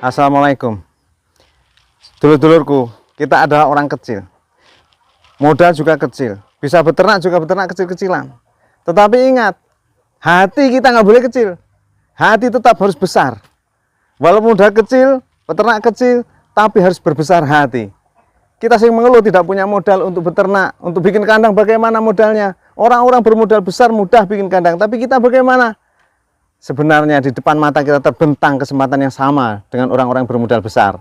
Assalamualaikum. Dulur-dulurku, kita adalah orang kecil. Modal juga kecil. Bisa beternak juga beternak kecil-kecilan. Tetapi ingat, hati kita nggak boleh kecil. Hati tetap harus besar. Walaupun modal kecil, beternak kecil, tapi harus berbesar hati. Kita sering mengeluh tidak punya modal untuk beternak, untuk bikin kandang bagaimana modalnya. Orang-orang bermodal besar mudah bikin kandang, tapi kita bagaimana? Sebenarnya di depan mata kita terbentang kesempatan yang sama dengan orang-orang bermodal besar.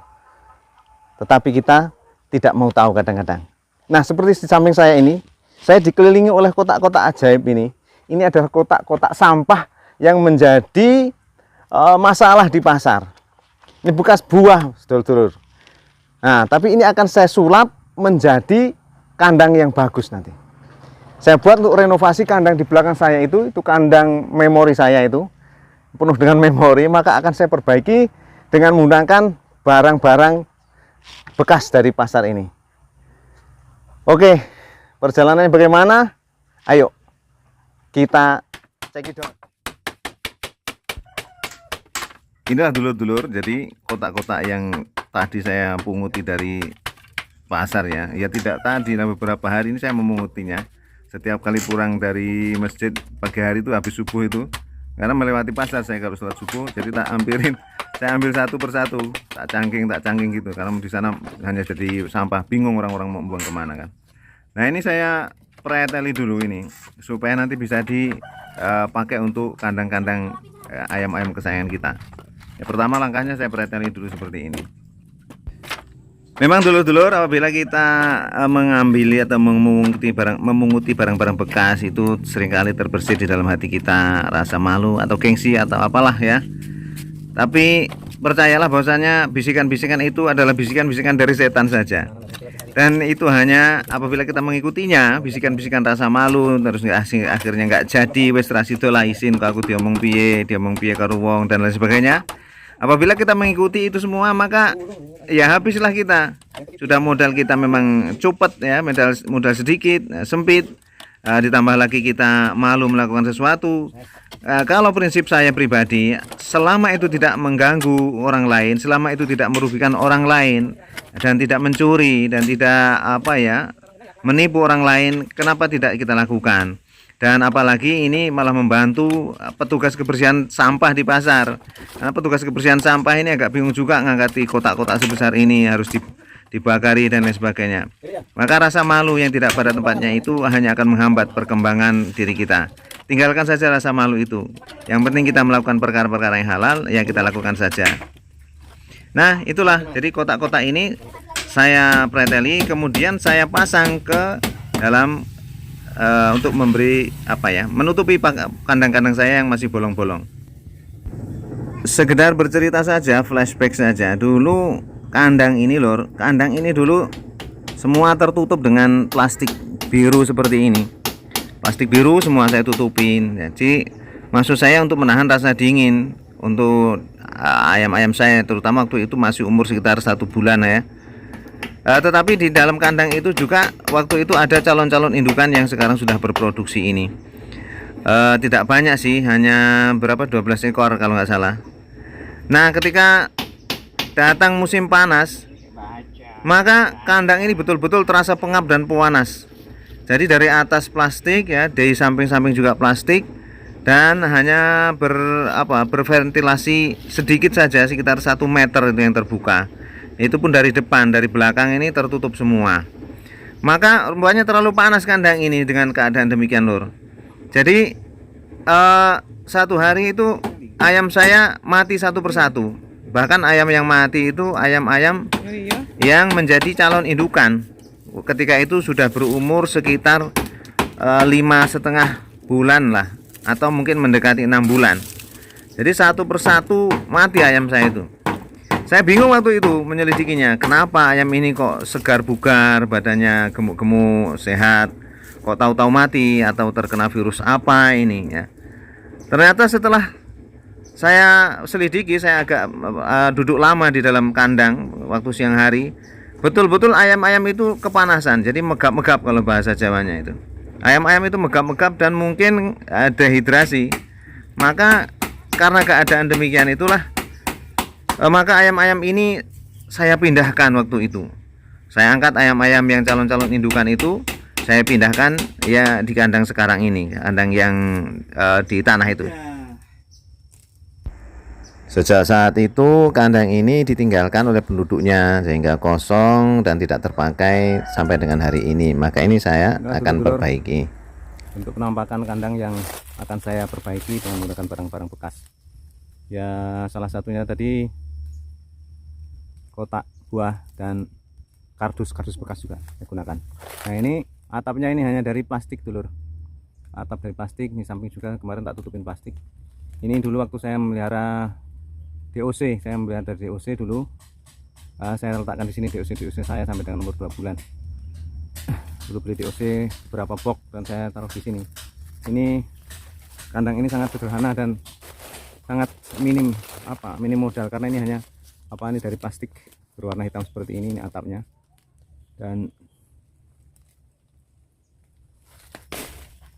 Tetapi kita tidak mau tahu kadang-kadang. Nah, seperti di samping saya ini, saya dikelilingi oleh kotak-kotak ajaib ini. Ini adalah kotak-kotak sampah yang menjadi masalah di pasar. Ini bekas buah, saudara-saudara. Nah, tapi ini akan saya sulap menjadi kandang yang bagus nanti. Saya buat untuk renovasi kandang di belakang saya itu kandang memori saya itu, penuh dengan memori, maka akan saya perbaiki dengan menggunakan barang-barang bekas dari pasar ini. Oke, perjalanannya bagaimana? Ayo, kita cekidot. Inilah dulur-dulur, jadi kotak-kotak yang tadi saya punguti dari pasar ya. Ya tidak tadi, beberapa hari ini saya memungutinya. Setiap kali pulang dari masjid pagi hari itu habis subuh itu, karena melewati pasar saya kalau sholat subuh, jadi tak ambilin, saya ambil satu persatu, tak cangking gitu, karena di sana hanya jadi sampah, bingung orang-orang mau buang kemana kan. Nah, ini saya preteli dulu ini supaya nanti bisa dipakai untuk kandang-kandang ayam-ayam kesayangan kita. Ya, pertama langkahnya saya preteli dulu seperti ini. Memang dulur-dulur, apabila kita mengambil atau memunguti barang-barang bekas itu seringkali terbersit di dalam hati kita rasa malu atau gengsi atau apalah ya. Tapi percayalah bahwasanya bisikan-bisikan itu adalah bisikan-bisikan dari setan saja. Dan itu hanya apabila kita mengikutinya, bisikan-bisikan rasa malu terus akhirnya nggak jadi, wes rasidolah isin aku diomong piye karo wong dan lain sebagainya. Apabila kita mengikuti itu semua, maka ya habislah kita. Sudah modal kita memang copet ya, modal sedikit, sempit, ditambah lagi kita malu melakukan sesuatu. Kalau prinsip saya pribadi, selama itu tidak mengganggu orang lain, selama itu tidak merugikan orang lain dan tidak mencuri dan tidak menipu orang lain, kenapa tidak kita lakukan? Dan apalagi ini malah membantu petugas kebersihan sampah di pasar. Karena petugas kebersihan sampah ini agak bingung juga ngangkati kotak-kotak sebesar ini, harus dibakari dan lain sebagainya. Maka rasa malu yang tidak pada tempatnya itu hanya akan menghambat perkembangan diri kita. Tinggalkan saja rasa malu itu. Yang penting kita melakukan perkara-perkara yang halal, ya kita lakukan saja. Nah, itulah. Jadi kotak-kotak ini saya preteli, kemudian saya pasang ke dalam untuk memberi menutupi kandang-kandang saya yang masih bolong-bolong. Sekedar bercerita saja, flashback saja. Dulu kandang ini dulu semua tertutup dengan plastik biru seperti ini. Plastik biru semua saya tutupin. Jadi maksud saya untuk menahan rasa dingin untuk ayam-ayam saya, terutama waktu itu masih umur sekitar 1 bulan ya. Tetapi di dalam kandang itu juga waktu itu ada calon-calon indukan yang sekarang sudah berproduksi ini. Tidak banyak sih, hanya 12 ekor kalau nggak salah. Nah, ketika datang musim panas, maka kandang ini betul-betul terasa pengap dan panas. Jadi dari atas plastik ya, dari samping-samping juga plastik, dan hanya berventilasi sedikit saja, sekitar 1 meter itu yang terbuka. Itu pun dari depan, dari belakang ini tertutup semua. Maka rupanya terlalu panas kandang ini dengan keadaan demikian lur. Jadi satu hari itu ayam saya mati satu persatu. Bahkan ayam yang mati itu ayam-ayam yang menjadi calon indukan. Ketika itu sudah berumur sekitar 5,5 bulan lah, atau mungkin mendekati 6 bulan. Jadi satu persatu mati ayam saya itu. Saya bingung waktu itu menyelidikinya, kenapa ayam ini kok segar bugar, badannya gemuk-gemuk, sehat, kok tahu-tahu mati atau terkena virus apa ini ya. Ternyata setelah saya selidiki, saya agak duduk lama di dalam kandang waktu siang hari, betul-betul ayam-ayam itu kepanasan, jadi megap-megap kalau bahasa Jawanya itu. Ayam-ayam itu megap-megap dan mungkin dehidrasi. Maka karena keadaan demikian itulah Maka ayam-ayam ini saya pindahkan waktu itu. Saya angkat ayam-ayam yang calon-calon indukan itu, saya pindahkan ya di kandang sekarang ini, kandang yang di tanah itu. Sejak saat itu kandang ini ditinggalkan oleh penduduknya sehingga kosong dan tidak terpakai sampai dengan hari ini. Maka ini saya akan perbaiki. Untuk penampakan kandang yang akan saya perbaiki dengan menggunakan barang-barang bekas. Ya salah satunya tadi kotak buah dan kardus bekas juga saya gunakan. Nah ini atapnya ini hanya dari plastik dulur. Atap dari plastik, ini samping juga kemarin tak tutupin plastik. Ini dulu waktu saya memelihara DOC, saya memelihara dari DOC dulu. Saya letakkan di sini DOC saya sampai dengan umur 2 bulan. Dulu beli DOC beberapa box dan saya taruh di sini. Ini kandang ini sangat sederhana dan sangat minim modal karena ini hanya ini dari plastik berwarna hitam seperti ini atapnya. Dan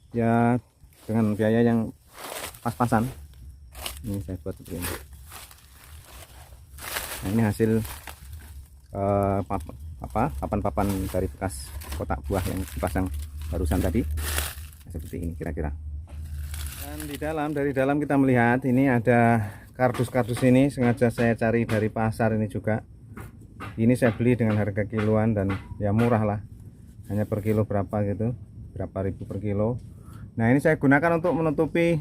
ya dengan biaya yang pas-pasan ini saya buat seperti ini. Nah ini hasil papan-papan dari bekas kotak buah yang dipasang barusan tadi, seperti ini kira-kira. Dan dari dalam kita melihat ini ada kardus-kardus ini sengaja saya cari dari pasar ini juga. Ini saya beli dengan harga kiloan dan ya murah lah, hanya per kilo berapa gitu, berapa ribu per kilo. Nah ini saya gunakan untuk menutupi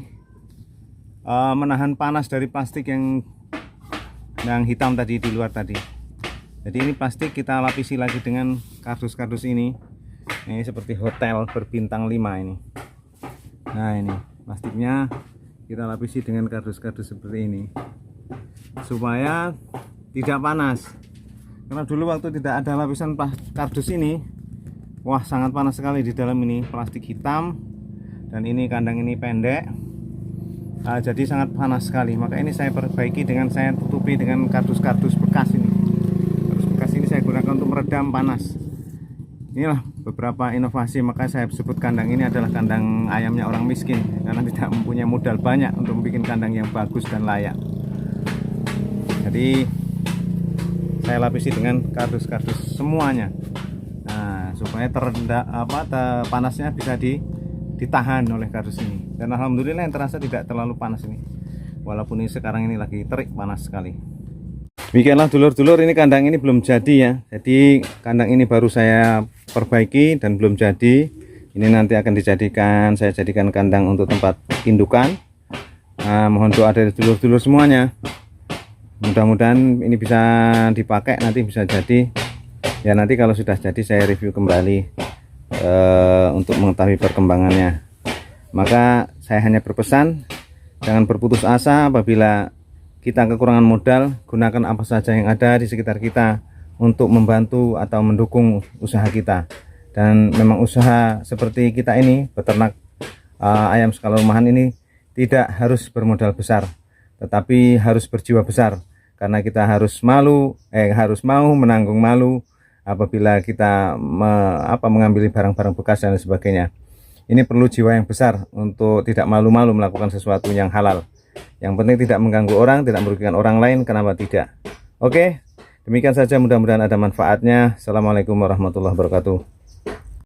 menahan panas dari plastik yang hitam tadi di luar tadi. Jadi ini plastik kita lapisi lagi dengan kardus-kardus ini. Ini seperti hotel berbintang 5 ini. Nah ini plastiknya kita lapisi dengan kardus-kardus seperti ini supaya tidak panas. Karena dulu waktu tidak ada lapisan kardus ini, wah sangat panas sekali di dalam ini, plastik hitam dan ini kandang ini pendek. Jadi sangat panas sekali. Maka ini saya perbaiki dengan saya tutupi dengan kardus-kardus bekas ini. Kardus bekas ini saya gunakan untuk meredam panas. Inilah beberapa inovasi, maka saya sebut kandang ini adalah kandang ayamnya orang miskin karena tidak mempunyai modal banyak untuk membuat kandang yang bagus dan layak. Jadi saya lapisi dengan kardus-kardus semuanya. Nah, supaya panasnya bisa ditahan oleh kardus ini. Dan alhamdulillah yang terasa tidak terlalu panas ini. Walaupun ini sekarang ini lagi terik panas sekali. Demikianlah dulur-dulur, ini kandang ini belum jadi ya. Jadi kandang ini baru saya perbaiki dan belum jadi. Ini nanti akan saya jadikan kandang untuk tempat indukan. Mohon doa dari dulur-dulur semuanya. Mudah-mudahan ini bisa dipakai, nanti bisa jadi. Ya nanti kalau sudah jadi saya review kembali untuk mengetahui perkembangannya. Maka saya hanya berpesan, jangan berputus asa apabila kita kekurangan modal. Gunakan apa saja yang ada di sekitar kita untuk membantu atau mendukung usaha kita. Dan memang usaha seperti kita ini, beternak ayam skala rumahan ini tidak harus bermodal besar, tetapi harus berjiwa besar, karena kita harus mau menanggung malu apabila kita mengambil barang-barang bekas dan sebagainya. Ini perlu jiwa yang besar untuk tidak malu-malu melakukan sesuatu yang halal. Yang penting tidak mengganggu orang, tidak merugikan orang lain, kenapa tidak? Oke, demikian saja, mudah-mudahan ada manfaatnya. Assalamualaikum warahmatullahi wabarakatuh.